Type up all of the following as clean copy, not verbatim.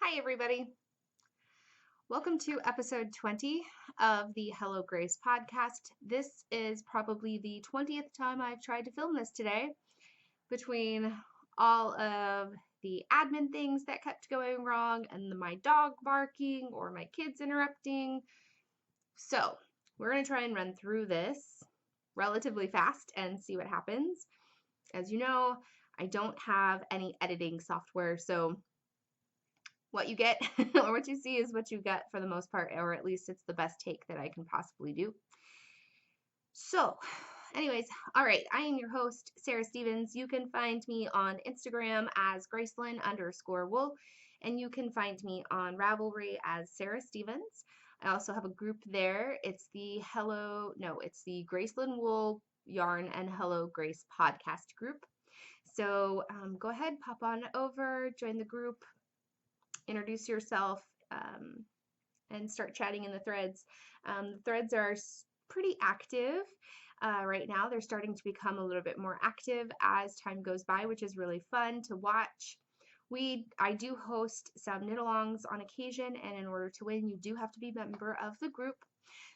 Hi, everybody. Welcome to episode 20 of the Hello Grace podcast. This is probably the 20th time I've tried to film this today between all of the admin things that kept going wrong and my dog barking or my kids interrupting. So we're going to try and run through this relatively fast and see what happens. As you know, I don't have any editing software, so what you get or what you see is what you get for the most part, or at least it's the best take that I can possibly do. So anyways, all right, I am your host, Sarahstevens. You can find me on Instagram as Gracelyn_wool, and you can find me on Ravelry as Sarahstevens. I also have a group there. It's the Gracelyn Wool Yarn and Hello Grace podcast group. So go ahead, pop on over, join the group, introduce yourself, and start chatting in the threads. The threads are pretty active right now. They're starting to become a little bit more active as time goes by, which is really fun to watch. I do host some knit-alongs on occasion, and in order to win, you do have to be a member of the group.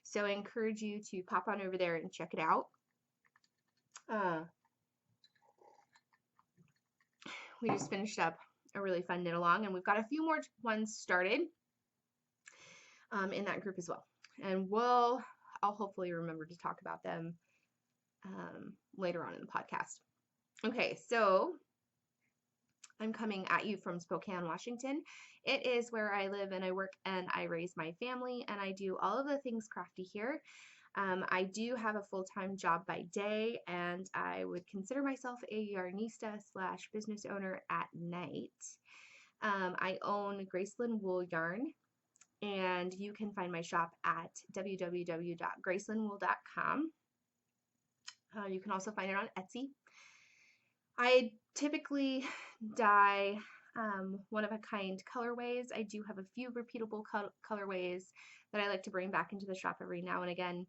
So I encourage you to pop on over there and check it out. We just finished up a really fun knit along, and we've got a few more ones started in that group as well, and I'll hopefully remember to talk about them later on in the podcast. Okay, so I'm coming at you from Spokane, Washington. It is where I live and I work and I raise my family, and I do all of the things crafty here. I do have a full-time job by day, and I would consider myself a yarnista / business owner at night. I own Gracelyn Wool Yarn, and you can find my shop at www.gracelynwool.com. You can also find it on Etsy. I typically dye one-of-a-kind colorways. I do have a few repeatable colorways that I like to bring back into the shop every now and again.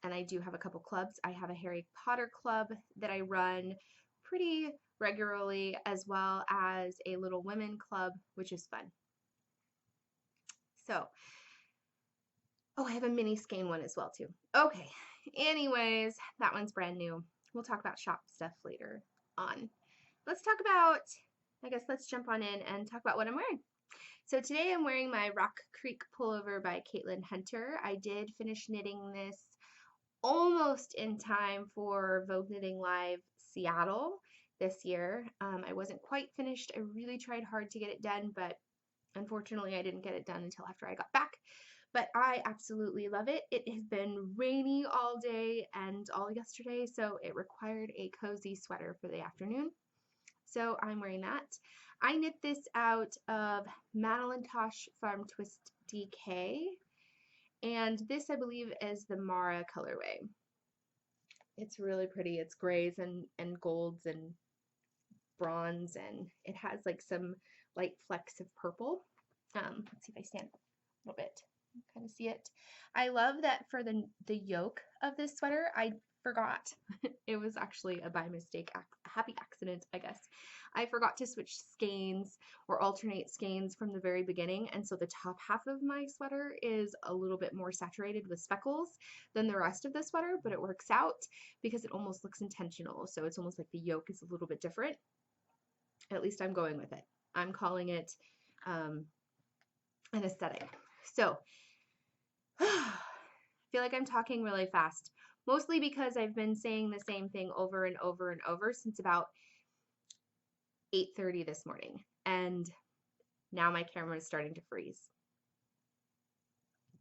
And I do have a couple clubs. I have a Harry Potter club that I run pretty regularly, as well as a Little Women club, which is fun. So, I have a mini skein one as well too. Okay, anyways, that one's brand new. We'll talk about shop stuff later on. Let's jump on in and talk about what I'm wearing. So today I'm wearing my Rock Creek pullover by Caitlin Hunter. I did finish knitting this almost in time for Vogue Knitting Live Seattle this year. I wasn't quite finished. I really tried hard to get it done, but unfortunately I didn't get it done until after I got back. But I absolutely love it. It has been rainy all day and all yesterday, so it required a cozy sweater for the afternoon. So I'm wearing that. I knit this out of Madelinetosh Farm Twist DK, and this I believe is the Mara colorway. It's really pretty. It's grays and golds and bronze, and it has like some light flecks of purple. Let's see if I stand a little bit. Kind of see it. I love that for the yoke of this sweater, I forgot. It was actually a by mistake, a happy accident, I guess. I forgot to switch skeins or alternate skeins from the very beginning, and so the top half of my sweater is a little bit more saturated with speckles than the rest of the sweater, but it works out because it almost looks intentional. So it's almost like the yoke is a little bit different. At least I'm going with it. I'm calling it an aesthetic. So I feel like I'm talking really fast, mostly because I've been saying the same thing over and over and over since about 8:30 this morning, and now my camera is starting to freeze.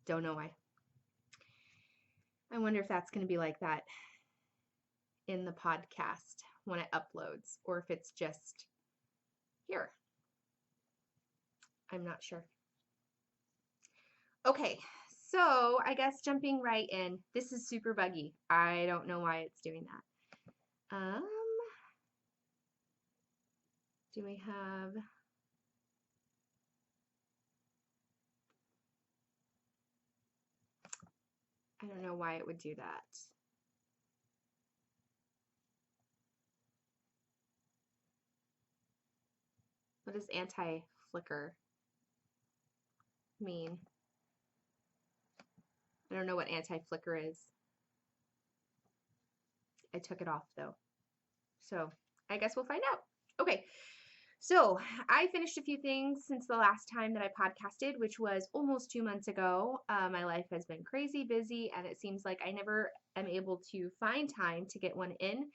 Don't know why. I wonder if that's going to be like that in the podcast when it uploads, or if it's just here. I'm not sure. Okay, so I guess jumping right in. This is super buggy. I don't know why it's doing that. Do we have... I don't know why it would do that. What does anti-flicker mean? I don't know what anti-flicker is. I took it off though. So I guess we'll find out. Okay. So I finished a few things since the last time that I podcasted, which was almost 2 months ago. My life has been crazy busy, and it seems like I never am able to find time to get one in.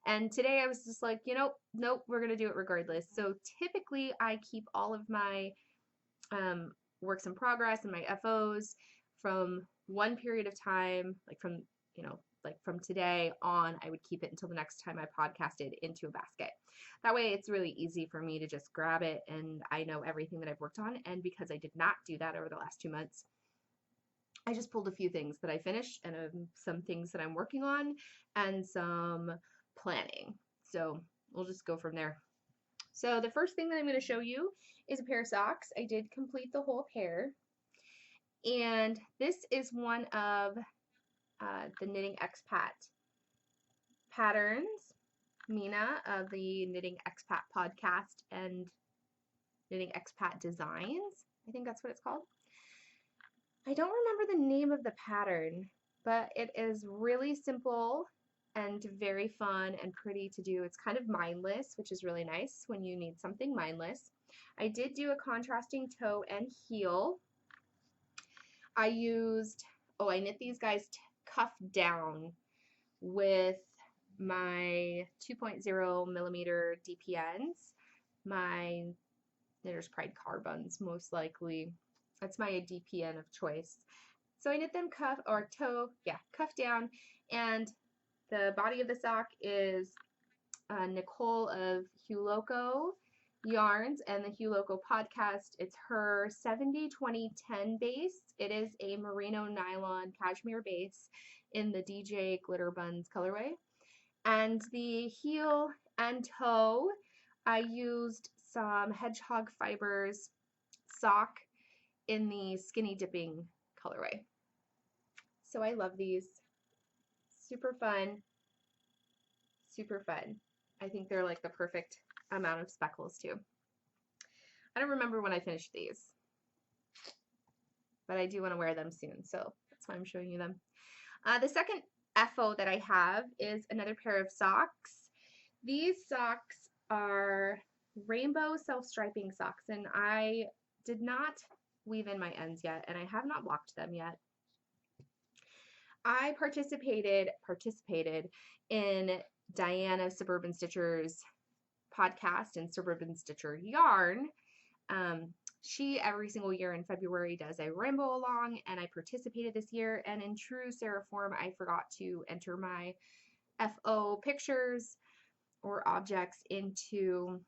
And today I was just like, you know, nope, we're going to do it regardless. So typically I keep all of my works in progress and my FOs from one period of time, like from, you know, like from today on, I would keep it until the next time I podcasted into a basket. That way it's really easy for me to just grab it and I know everything that I've worked on. And because I did not do that over the last 2 months, I just pulled a few things that I finished and some things that I'm working on and some planning. So we'll just go from there. So the first thing that I'm going to show you is a pair of socks. I did complete the whole pair. And this is one of the Knitting Expat patterns. Mina of the Knitting Expat podcast and Knitting Expat Designs. I think that's what it's called. I don't remember the name of the pattern, but it is really simple and very fun and pretty to do. It's kind of mindless, which is really nice when you need something mindless. I did do a contrasting toe and heel. I knit these guys cuff down with my 2.0 millimeter DPNs, my Knitter's Pride buns, most likely. That's my DPN of choice. So I knit them cuff down, and the body of the sock is Nicole of Huloco Yarns and the Huloco podcast. It's her 70-20-10 base. It is a merino nylon cashmere base in the DJ Glitter Buns colorway. And the heel and toe, I used some Hedgehog Fibers sock in the Skeiny Dippping colorway. So I love these. Super fun. Super fun. I think they're like the perfect amount of speckles too. I don't remember when I finished these, but I do want to wear them soon, so that's why I'm showing you them. The second FO that I have is another pair of socks. These socks are rainbow self-striping socks, and I did not weave in my ends yet, and I have not blocked them yet. I participated in Diana Suburban Stitcher's podcast and Suburban Stitcher Yarn. She every single year in February does a rainbow along, and I participated this year, and in true Sarah form, I forgot to enter my FO pictures or objects into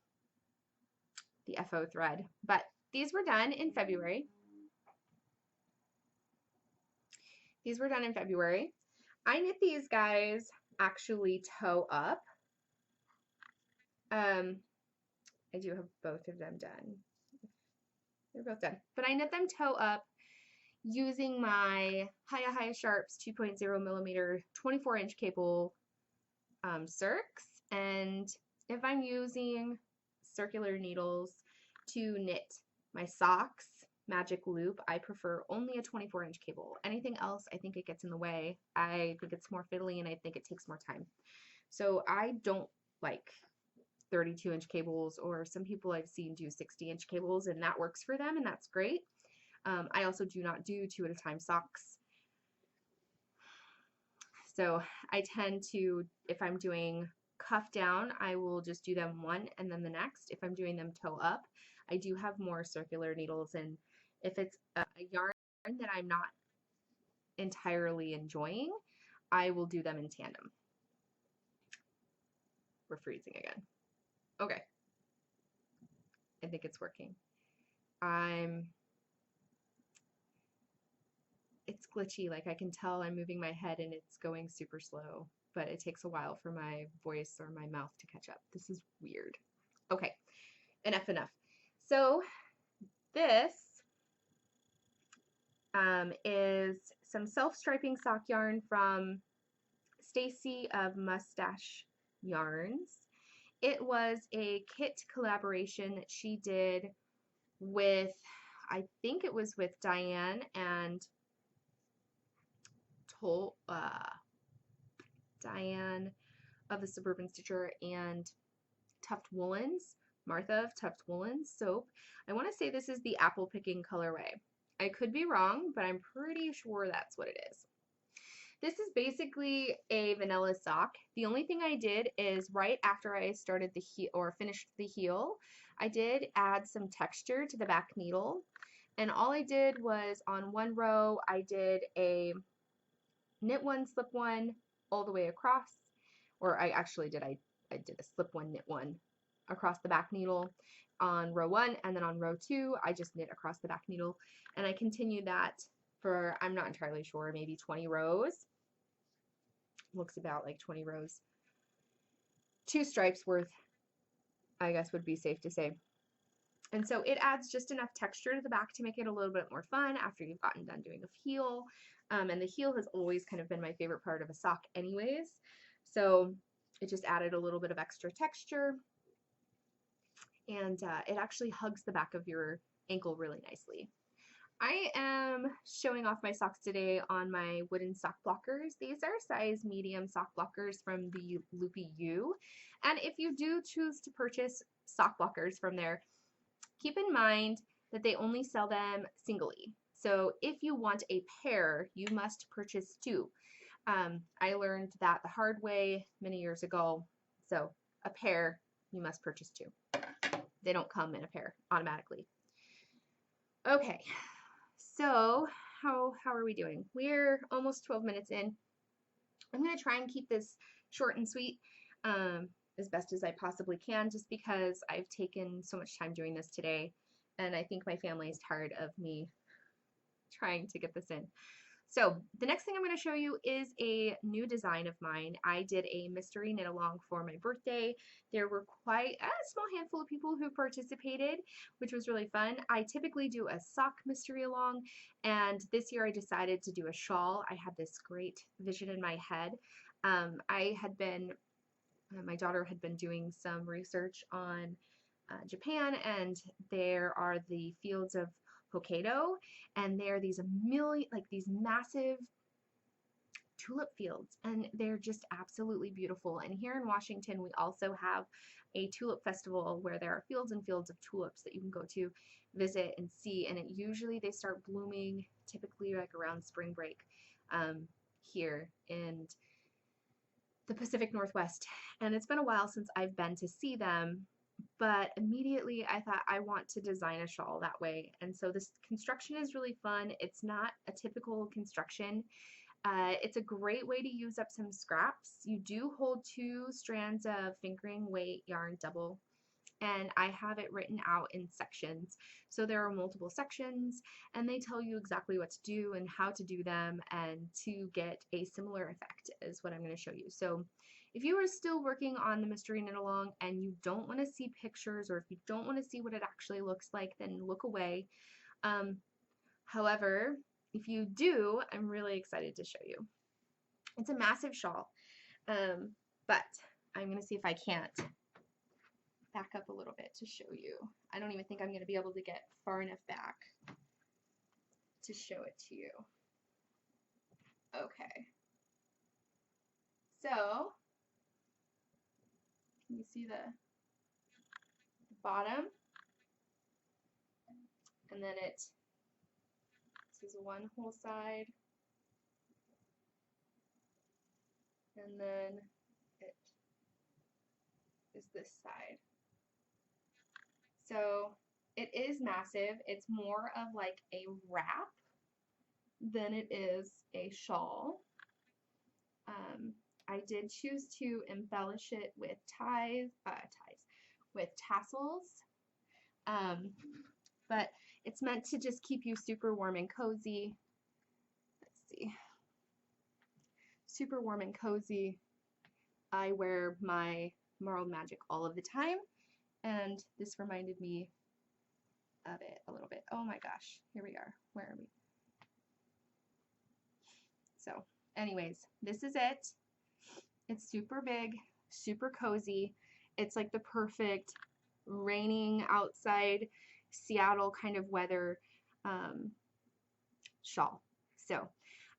the FO thread. But these were done in February. I knit these guys actually toe up. I do have both of them done. They're both done. But I knit them toe up using my Hiya Sharps 2.0 millimeter 24-inch cable circs. And if I'm using circular needles to knit my socks, magic loop, I prefer only a 24-inch cable. Anything else, I think it gets in the way. I think it's more fiddly and I think it takes more time. So I don't like 32-inch cables, or some people I've seen do 60-inch cables, and that works for them, and that's great. I also do not do 2 at a time socks. So I tend to, if I'm doing cuff down, I will just do them one and then the next. If I'm doing them toe up, I do have more circular needles, and if it's a yarn that I'm not entirely enjoying, I will do them in tandem. We're freezing again. Okay. I think it's working. It's glitchy, like I can tell I'm moving my head and it's going super slow, but it takes a while for my voice or my mouth to catch up. This is weird. Okay, enough. So this is some self-striping sock yarn from Stacy of Mustache Yarns. it was a kit collaboration that she did with, I think it was with Diane and Diane of the Suburban Stitcher and Tuft Woolens, Marta of Tuft Woolens soap. I want to say this is the apple picking colorway. I could be wrong, but I'm pretty sure that's what it is. This is basically a vanilla sock. The only thing I did is right after I started the heel or finished the heel, I did add some texture to the back needle. And all I did was on one row, I did a knit one, slip one all the way across, or I actually did, I did a slip one, knit one across the back needle on row 1, and then on row 2, I just knit across the back needle, and I continued that for, I'm not entirely sure, maybe 20 rows. Looks about like 20 rows. 2 stripes worth, I guess would be safe to say. And so it adds just enough texture to the back to make it a little bit more fun after you've gotten done doing a heel. And the heel has always kind of been my favorite part of a sock anyways. So it just added a little bit of extra texture. And it actually hugs the back of your ankle really nicely. I am showing off my socks today on my wooden sock blockers. These are size medium sock blockers from the Loopy U. And if you do choose to purchase sock blockers from there, keep in mind that they only sell them singly. So if you want a pair, you must purchase 2. I learned that the hard way many years ago. So a pair, you must purchase 2. They don't come in a pair automatically. Okay, so how are we doing? We're almost 12 minutes in. I'm going to try and keep this short and sweet as best as I possibly can, just because I've taken so much time doing this today, and I think my family is tired of me trying to get this in. So the next thing I'm going to show you is a new design of mine. I did a mystery knit along for my birthday. There were quite a small handful of people who participated, which was really fun. I typically do a sock mystery along, and this year I decided to do a shawl. I had this great vision in my head. My daughter had been doing some research on Japan, and there are the fields of Hokkaido, and there are these massive tulip fields, and they're just absolutely beautiful. And here in Washington, we also have a tulip festival where there are fields and fields of tulips that you can go to visit and see, and they start blooming typically like around spring break here in the Pacific Northwest. And it's been a while since I've been to see them, but immediately I thought I want to design a shawl that way. And so this construction is really fun. It's not a typical construction. It's a great way to use up some scraps. You do hold 2 strands of fingering weight yarn double, and I have it written out in sections. So there are multiple sections, and they tell you exactly what to do and how to do them, and to get a similar effect is what I'm going to show you. So if you are still working on the mystery knit along and you don't want to see pictures, or if you don't want to see what it actually looks like, then look away. However, if you do, I'm really excited to show you. It's a massive shawl, but I'm going to see if I can't back up a little bit to show you. I don't even think I'm going to be able to get far enough back to show it to you. Okay. So, can you see the bottom? And then this is one whole side. And then it is this side. So it is massive. It's more of like a wrap than it is a shawl. I did choose to embellish it with with tassels, but it's meant to just keep you super warm and cozy. Let's see, super warm and cozy. I wear my Marled Magic all of the time, and this reminded me of it a little bit. Oh my gosh, here we are. Where are we? So anyways, this is it. It's super big, super cozy. It's like the perfect raining outside Seattle kind of weather shawl. So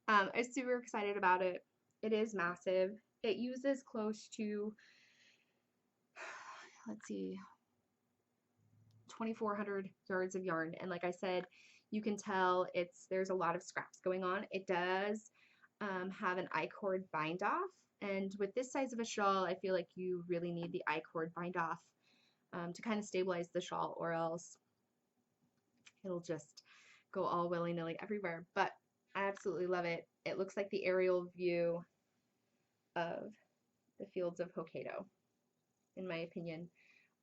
I'm super excited about it. It is massive. It uses close to, let's see, 2,400 yards of yarn. And like I said, you can tell there's a lot of scraps going on. It does have an I-cord bind off. And with this size of a shawl, I feel like you really need the I-cord bind off to kind of stabilize the shawl, or else it'll just go all willy-nilly everywhere. But I absolutely love it. It looks like the aerial view of the fields of Hokkaido, in my opinion.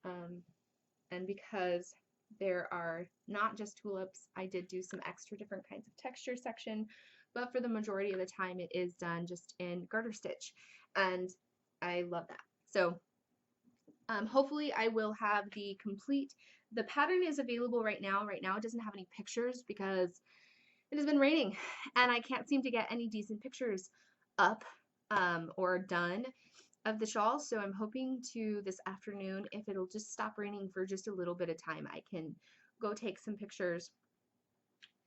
And because there are not just tulips, I did do some extra different kinds of texture section, but for the majority of the time it is done just in garter stitch, and I love that. So hopefully I will have the pattern is available right now. Right now it doesn't have any pictures because it has been raining and I can't seem to get any decent pictures up or done of the shawl. So I'm hoping to this afternoon, if it'll just stop raining for just a little bit of time, I can go take some pictures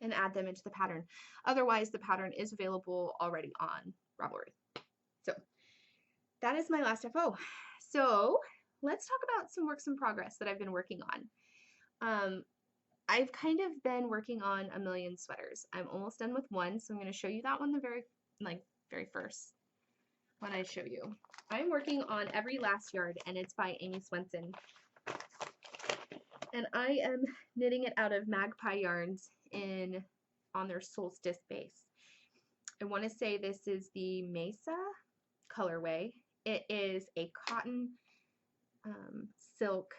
and add them into the pattern. Otherwise, the pattern is available already on Ravelry. So that is my last FO. So let's talk about some works in progress that I've been working on. I've kind of been working on a million sweaters. I'm almost done with one, so I'm going to show you that one the very first one I show you. I'm working on Every Last Yard, and it's by Amy Swenson. And I am knitting it out of Magpie yarns on their Solstice base. I want to say this is the Mesa colorway. It is a cotton silk.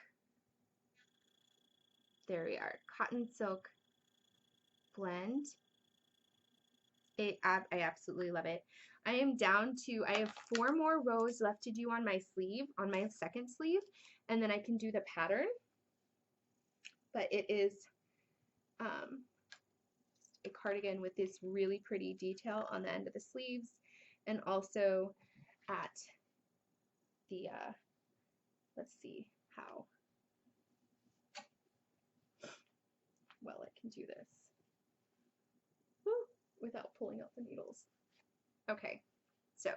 There we are, cotton silk blend. I absolutely love it. I am down to, I have 4 more rows left to do on my sleeve, on my second sleeve, and then I can do the pattern. But it is a cardigan with this really pretty detail on the end of the sleeves, and also at the, let's see how well I can do this without pulling out the needles. Okay, so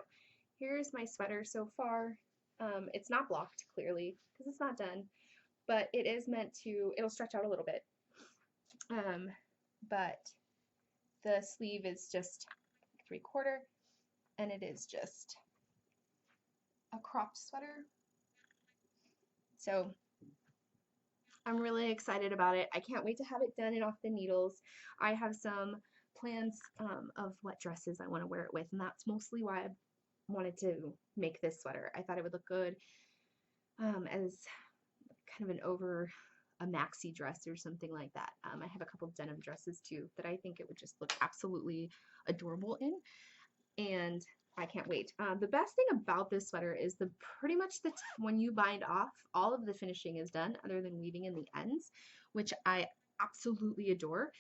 here's my sweater so far. It's not blocked clearly because it's not done, but it is meant to, it'll stretch out a little bit. But the sleeve is just 3/4, and it is just a cropped sweater. So I'm really excited about it. I can't wait to have it done and off the needles. I have some plans of what dresses I want to wear it with, and that's mostly why I wanted to make this sweater. I thought it would look good as kind of an over a maxi dress or something like that. I have a couple denim dresses too that I think it would just look absolutely adorable in, and I can't wait. The best thing about this sweater is pretty much when you bind off, all of the finishing is done other than weaving in the ends, which I absolutely adore.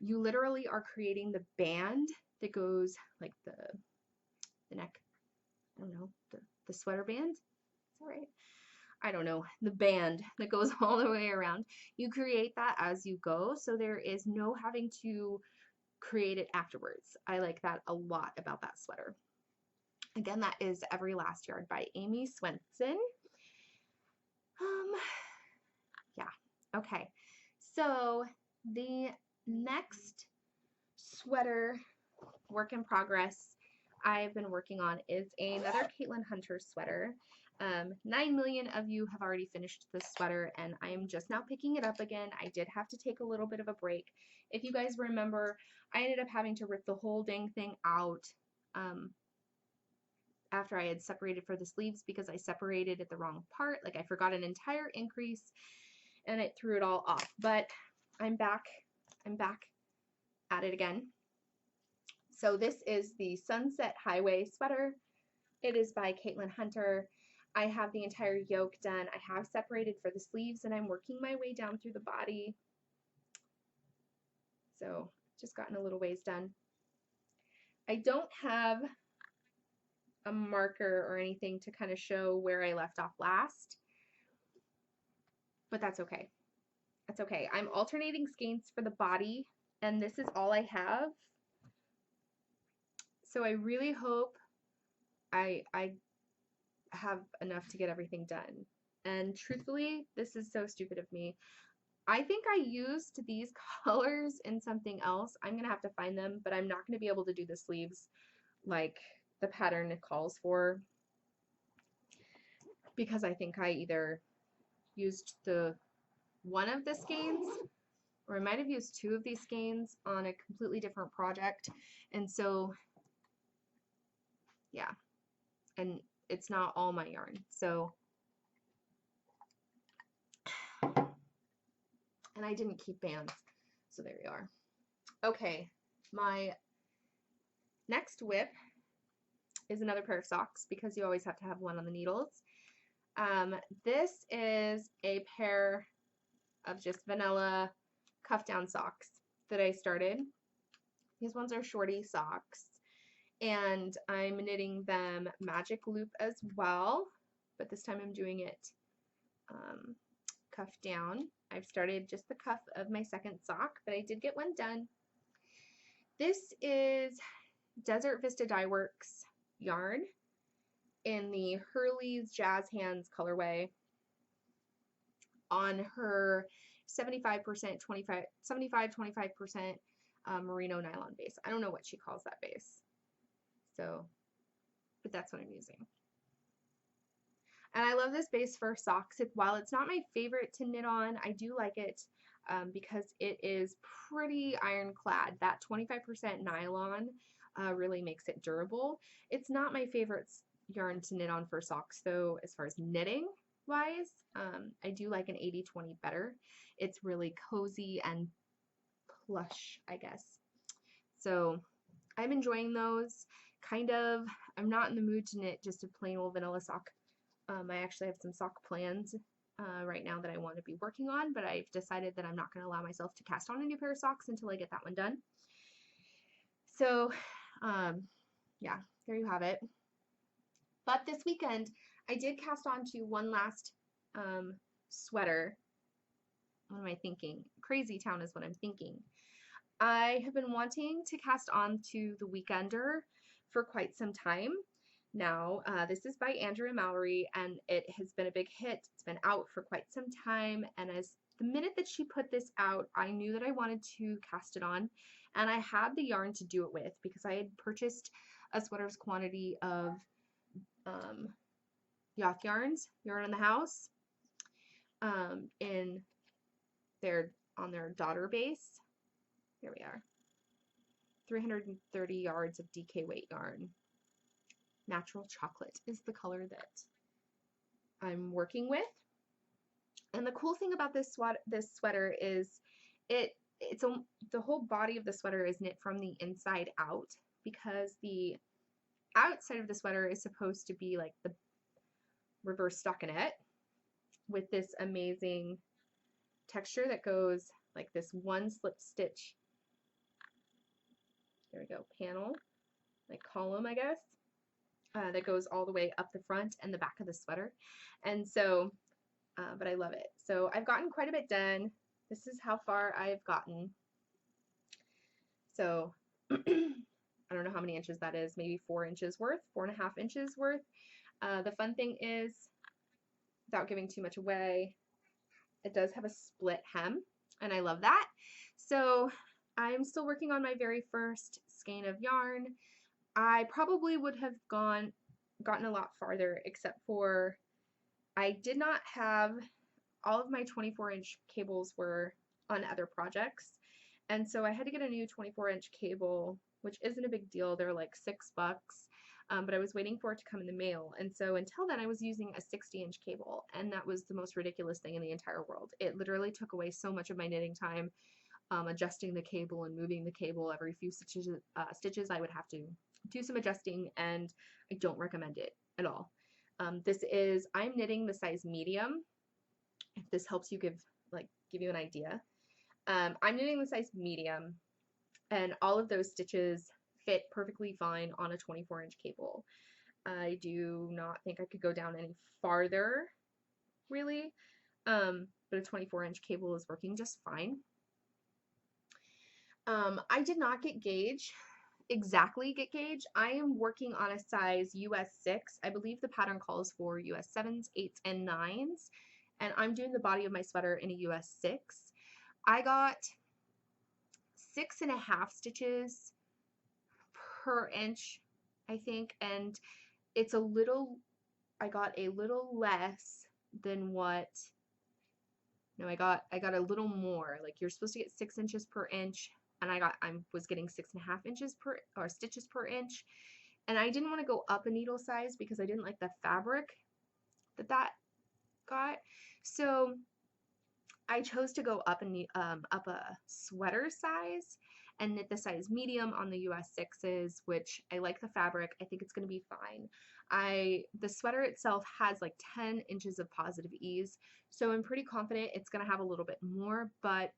You literally are creating the band that goes like the neck, I don't know, the sweater band. Is that right? I don't know, the band that goes all the way around. You create that as you go, so there is no having to create it afterwards. I like that a lot about that sweater. Again, that is Every Last Yard by Amy Swenson. Yeah, okay. So the next sweater work in progress I've been working on is another Caitlin Hunter sweater. 9 million of you have already finished this sweater, and I am just now picking it up again. I did have to take a little bit of a break. If you guys remember, I ended up having to rip the whole dang thing out after I had separated for the sleeves because I separated at the wrong part. Like I forgot an entire increase and it threw it all off. But I'm back at it again. So this is the Sunset Highway sweater. It is by Caitlin Hunter. I have the entire yoke done. I have separated for the sleeves, and I'm working my way down through the body. So just gotten a little ways done. I don't have a marker or anything to kind of show where I left off last, but that's okay. That's okay. I'm alternating skeins for the body, and this is all I have. So I really hope I have enough to get everything done. And truthfully, this is so stupid of me. I think I used these colors in something else. I'm going to have to find them, but I'm not going to be able to do the sleeves like the pattern calls for, because I think I either used one of the skeins, or I might have used two of these skeins on a completely different project. And so, yeah, and it's not all my yarn. So, and I didn't keep bands. So there we are. Okay, my next whip is another pair of socks, because you always have to have one on the needles. This is a pair of just vanilla cuff down socks that I started. These ones are shorty socks, and I'm knitting them magic loop as well, but this time I'm doing it cuff down. I've started just the cuff of my second sock, but I did get one done. This is Desert Vista Dye Works yarn in the Hurley's Jazz Hands colorway on her 75%, 25, 75, 25% merino nylon base. I don't know what she calls that base. So, but that's what I'm using. And I love this base for socks. While it's not my favorite to knit on, I do like it because it is pretty ironclad. That 25% nylon really makes it durable. It's not my favorite yarn to knit on for socks, though, as far as knitting wise. I do like an 80-20 better. It's really cozy and plush, I guess. So I'm enjoying those. Kind of, I'm not in the mood to knit just a plain old vanilla sock. I actually have some sock plans right now that I want to be working on, but I've decided that I'm not going to allow myself to cast on a new pair of socks until I get that one done. So, yeah, there you have it. But this weekend, I did cast on to one last sweater. What am I thinking? Crazy Town is what I'm thinking. I have been wanting to cast on to the Weekender for quite some time now. This is by Andrea Mallory, and it has been a big hit. It's been out for quite some time, and as the minute that she put this out, I knew that I wanted to cast it on, and I had the yarn to do it with because I had purchased a sweater's quantity of Yoth Yarns, Yarn in the House, in on their daughter base. Here we are. 330 yards of DK weight yarn. Natural chocolate is the color that I'm working with. And the cool thing about this sweater is the whole body of the sweater is knit from the inside out, because the outside of the sweater is supposed to be like the reverse stockinette with this amazing texture that goes like this one slip stitch. There we go, panel, like column, I guess, that goes all the way up the front and the back of the sweater. And so, but I love it. So I've gotten quite a bit done. This is how far I've gotten. So I don't know how many inches that is, maybe 4 inches worth, 4.5 inches worth. The fun thing is, without giving too much away, it does have a split hem, and I love that. So I'm still working on my very first skein of yarn. I probably would have gotten a lot farther, except for I did not have all of my 24-inch cables were on other projects, and so I had to get a new 24-inch cable, which isn't a big deal. They're like $6, but I was waiting for it to come in the mail, and so until then I was using a 60-inch cable, and that was the most ridiculous thing in the entire world. It literally took away so much of my knitting time, adjusting the cable and moving the cable every few stitches. I would have to do some adjusting, and I don't recommend it at all. I'm knitting the size medium, if this helps you give you an idea. I'm knitting the size medium, and all of those stitches fit perfectly fine on a 24-inch cable. I do not think I could go down any farther, really. But a 24-inch cable is working just fine. I did not get gauge, exactly get gauge. I am working on a size US 6. I believe the pattern calls for US 7s, 8s, and 9s. And I'm doing the body of my sweater in a US 6. I got 6.5 stitches per inch, I think, and it's a little, I got a little less than what, no, I got a little more. Like, you're supposed to get 6 inches per inch, and I was getting 6.5 inches per, or stitches per inch, and I didn't want to go up a needle size because I didn't like the fabric that got. So I chose to go up a sweater size and knit the size medium on the US 6s, which I like the fabric. I think it's going to be fine. The sweater itself has like 10 inches of positive ease, so I'm pretty confident it's going to have a little bit more, but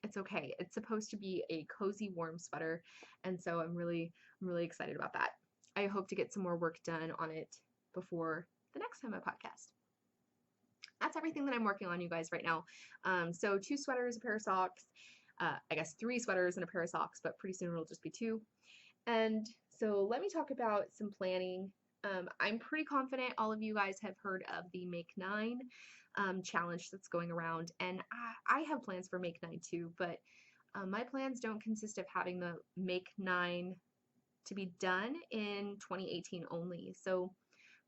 it's okay. It's supposed to be a cozy, warm sweater, and so I'm really excited about that. I hope to get some more work done on it before the next time I podcast. That's everything that I'm working on, you guys, right now. So 2 sweaters, a pair of socks, I guess 3 sweaters and a pair of socks, but pretty soon it'll just be 2. And so let me talk about some planning. I'm pretty confident all of you guys have heard of the Make 9 challenge that's going around, and I have plans for Make 9 too, but my plans don't consist of having the Make 9 to be done in 2018 only. So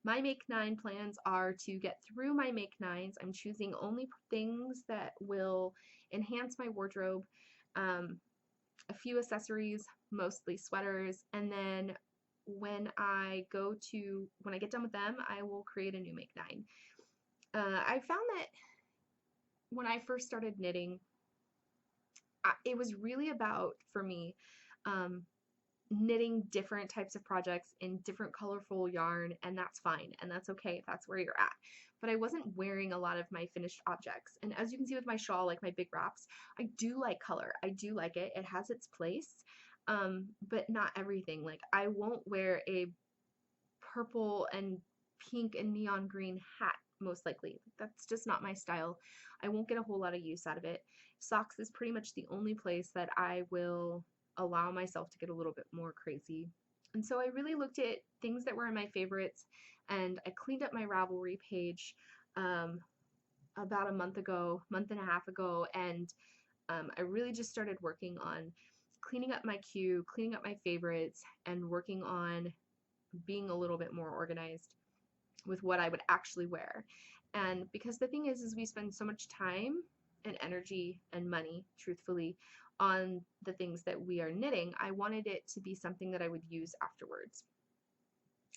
my Make 9 plans are to get through my Make 9s. I'm choosing only things that will enhance my wardrobe, a few accessories, mostly sweaters, and then when I get done with them, I will create a new Make 9. I found that when I first started knitting, it was really about, for me, knitting different types of projects in different colorful yarn, and that's fine, and that's okay if that's where you're at. But I wasn't wearing a lot of my finished objects, and as you can see with my shawl, like my big wraps, I do like color. I do like it. It has its place, but not everything. Like, I won't wear a purple and pink and neon green hat, most likely. That's just not my style. I won't get a whole lot of use out of it. Socks is pretty much the only place that I will allow myself to get a little bit more crazy. And so I really looked at things that were in my favorites, and I cleaned up my Ravelry page about a month and a half ago, and I really just started working on cleaning up my queue, cleaning up my favorites, and working on being a little bit more organized with what I would actually wear. And because the thing is we spend so much time and energy and money, truthfully, on the things that we are knitting, I wanted it to be something that I would use afterwards.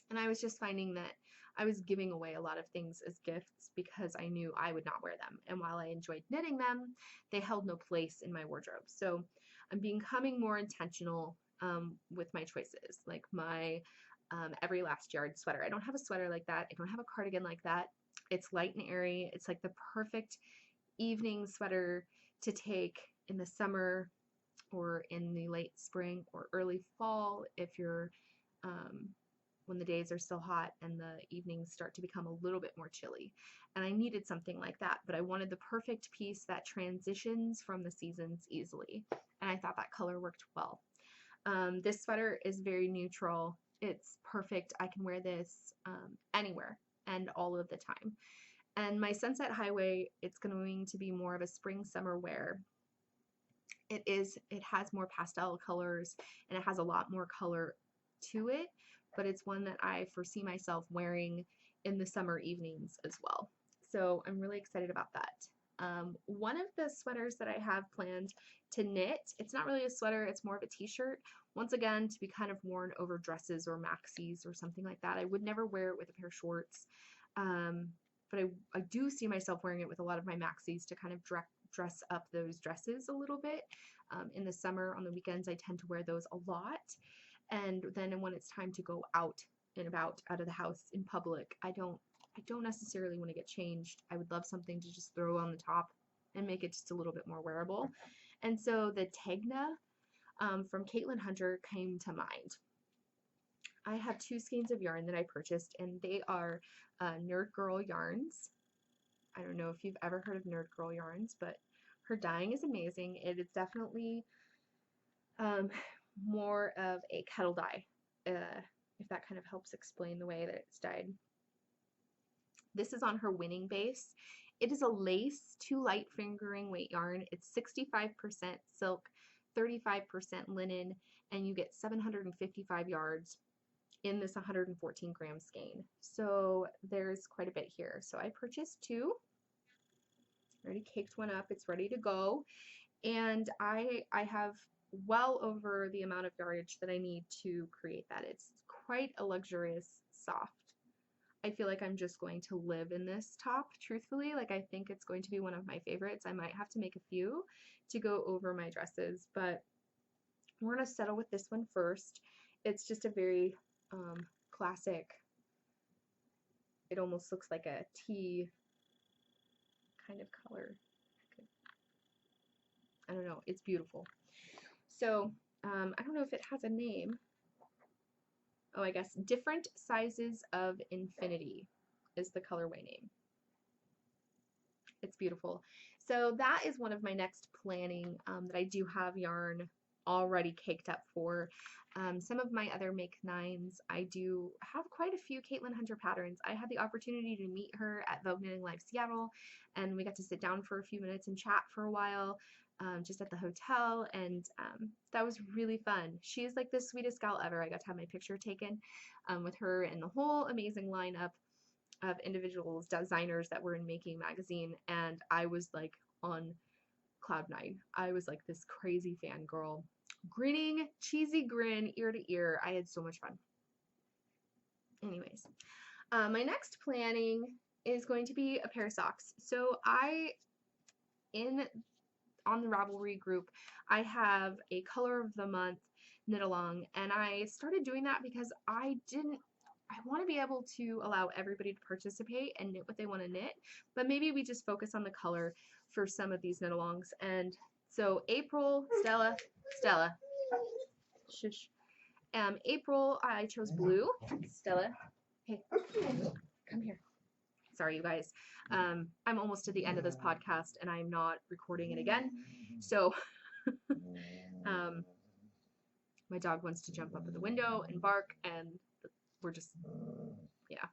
And I was just finding that I was giving away a lot of things as gifts because I knew I would not wear them. And while I enjoyed knitting them, they held no place in my wardrobe. So I'm becoming more intentional with my choices, like my Every Last Yard sweater. I don't have a sweater like that. I don't have a cardigan like that. It's light and airy. It's like the perfect evening sweater to take in the summer or in the late spring or early fall if you're when the days are still hot and the evenings start to become a little bit more chilly. And I needed something like that, but I wanted the perfect piece that transitions from the seasons easily. And I thought that color worked well. This sweater is very neutral. It's perfect. I can wear this anywhere and all of the time. And my Sunset Highway, it's going to be more of a spring summer wear. It has more pastel colors and it has a lot more color to it, but it's one that I foresee myself wearing in the summer evenings as well. So I'm really excited about that. One of the sweaters that I have planned to knit, it's not really a sweater, it's more of a t-shirt, once again to be kind of worn over dresses or maxis or something like that. I would never wear it with a pair of shorts, but I do see myself wearing it with a lot of my maxis to kind of dress up those dresses a little bit. In the summer, on the weekends, I tend to wear those a lot. And then when it's time to go out and about, out of the house in public, I don't necessarily want to get changed. I would love something to just throw on the top and make it just a little bit more wearable. And so the Tegna from Caitlin Hunter came to mind. I have two skeins of yarn that I purchased, and they are Nerd Girl yarns. I don't know if you've ever heard of Nerd Girl yarns, but her dyeing is amazing. It is definitely more of a kettle dye, if that kind of helps explain the way that it's dyed. This is on her winning base. It is a lace, 2 light fingering weight yarn. It's 65% silk, 35% linen, and you get 755 yards in this 114 gram skein. So there's quite a bit here. So I purchased 2. Already caked one up. It's ready to go. And I have well over the amount of yardage that I need to create that. It's quite a luxurious soft. I feel like I'm just going to live in this top, truthfully. Like, I think it's going to be one of my favorites. I might have to make a few to go over my dresses, but we're going to settle with this one first. It's just a very classic, it almost looks like a tea kind of color. I don't know, it's beautiful. So, I don't know if it has a name. Oh, I guess Different Sizes of Infinity is the colorway name. It's beautiful. So that is one of my next planning that I do have yarn already caked up for. Some of my other Make 9s, I do have quite a few Caitlin Hunter patterns. I had the opportunity to meet her at Vogue Knitting Live Seattle, and we got to sit down for a few minutes and chat for a while. Just at the hotel, and that was really fun. She is like the sweetest gal ever. I got to have my picture taken with her and the whole amazing lineup of individuals, designers that were in Making magazine, and I was like on cloud 9. I was like this crazy fangirl, grinning, cheesy grin, ear to ear. I had so much fun. Anyways, my next planning is going to be a pair of socks. So on the Ravelry group, I have a color of the month knit along, and I started doing that because I want to be able to allow everybody to participate and knit what they want to knit, but maybe we just focus on the color for some of these knit alongs. And so April, Stella, shush. April, I chose blue. Stella, hey, come here. Sorry, you guys. I'm almost to the end of this podcast, and I'm not recording it again. So my dog wants to jump up at the window and bark, and we're just, yeah.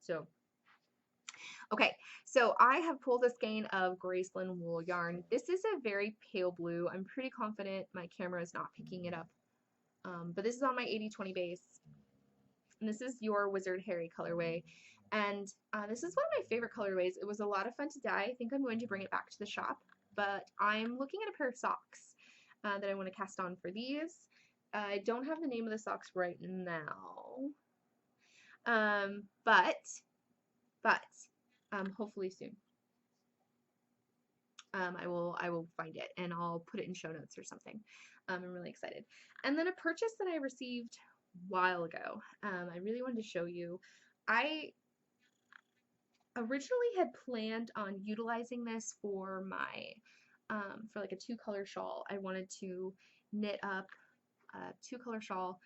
So, okay. So I have pulled a skein of Graceland wool yarn. This is a very pale blue. I'm pretty confident my camera is not picking it up. But this is on my 80/20 base. And this is your Wizard Harry colorway. And this is one of my favorite colorways. It was a lot of fun to dye. I think I'm going to bring it back to the shop. But I'm looking at a pair of socks that I want to cast on for these. I don't have the name of the socks right now. But hopefully soon. I will find it, and I'll put it in show notes or something. I'm really excited. And then a purchase that I received a while ago. I really wanted to show you. I originally had planned on utilizing this for my for like a 2-color shawl. I wanted to knit up a 2-color shawl.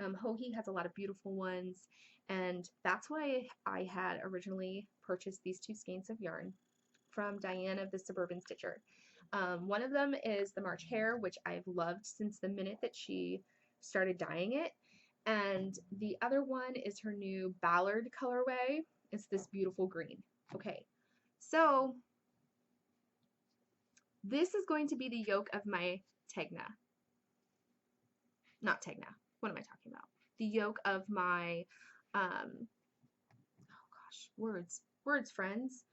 Hohi has a lot of beautiful ones, and that's why I had originally purchased these 2 skeins of yarn from Diane of the Suburban Stitcher. One of them is the March Hare, which I've loved since the minute that she started dyeing it, and the other one is her new Ballard colorway. It's this beautiful green. Okay, so this is going to be the yoke of my Tegna. Not Tegna. What am I talking about? The yoke of my, oh gosh, words, friends.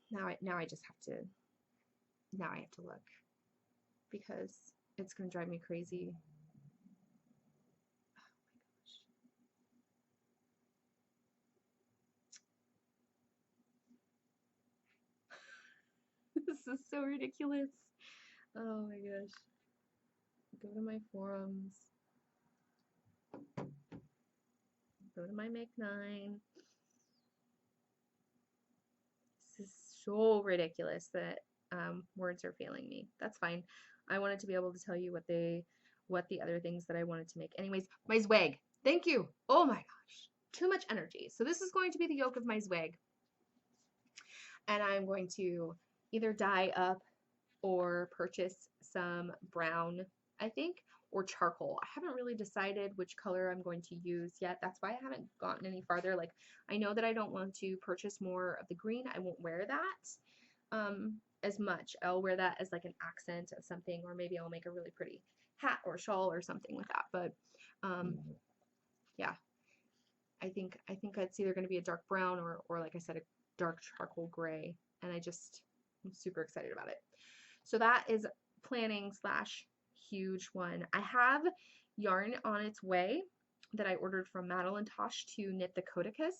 Now I just have to, now I have to look because it's going to drive me crazy. This is so ridiculous. Oh my gosh. Go to my forums. Go to my Make 9. This is so ridiculous that words are failing me. That's fine. I wanted to be able to tell you what they what the other things that I wanted to make. Anyways, my zwag. Thank you. Oh my gosh. Too much energy. So this is going to be the yoke of my zwag. And I'm going to either dye up or purchase some brown, I think, or charcoal. I haven't really decided which color I'm going to use yet. That's why I haven't gotten any farther. Like, I know that I don't want to purchase more of the green. I won't wear that as much. I'll wear that as like an accent of something, or maybe I'll make a really pretty hat or shawl or something with that. But yeah, I think it's either going to be a dark brown or like I said, a dark charcoal gray. And I'm super excited about it. So that is planning / huge one. I have yarn on its way that I ordered from Madelinetosh to knit the Codicus,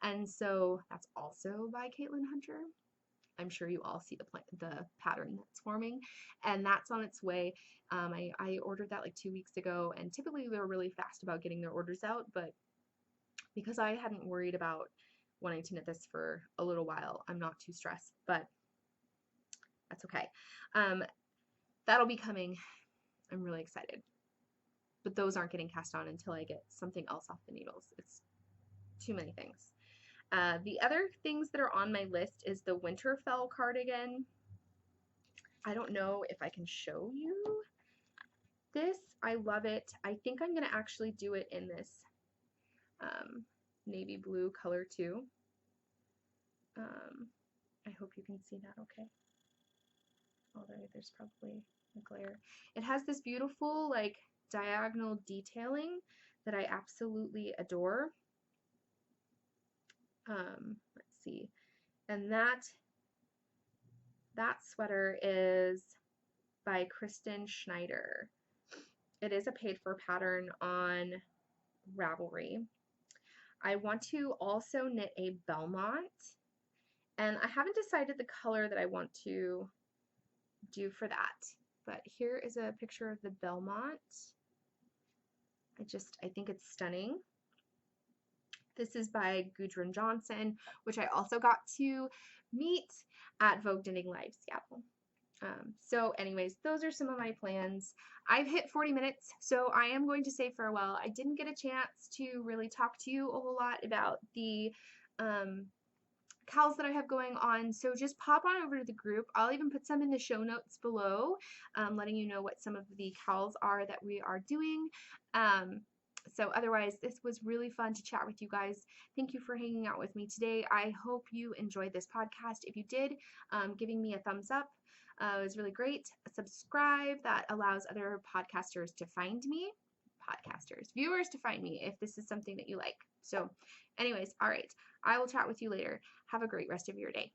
and so that's also by Caitlin Hunter. I'm sure you all see the pattern that's forming, and that's on its way. I ordered that like 2 weeks ago, and typically they're really fast about getting their orders out, but because I hadn't worried about wanting to knit this for a little while, I'm not too stressed, but that's okay. That'll be coming. I'm really excited. But those aren't getting cast on until I get something else off the needles. It's too many things. The other things that are on my list is the Winterfell cardigan. I don't know if I can show you this. I love it. I think I'm going to actually do it in this navy blue color too. I hope you can see that okay. Although there's probably a glare. It has this beautiful like diagonal detailing that I absolutely adore. Let's see. And that sweater is by Kristen Schneider. It is a paid for pattern on Ravelry. I want to also knit a Belmont, and I haven't decided the color that I want to do for that, but here is a picture of the Belmont. I think it's stunning. This is by Gudrun Johnson, which I also got to meet at Vogue Knitting Live Seattle. So anyways, those are some of my plans. I've hit 40 minutes, so I am going to say farewell. I didn't get a chance to really talk to you a whole lot about the cows that I have going on, so just pop on over to the group. I'll even put some in the show notes below, letting you know what some of the cows are that we are doing. So otherwise, this was really fun to chat with you guys. Thank you for hanging out with me today. I hope you enjoyed this podcast. If you did, giving me a thumbs up was really great. Subscribe, that allows other podcasters to find me. Viewers to find me if this is something that you like. So anyways, all right. I will chat with you later. Have a great rest of your day.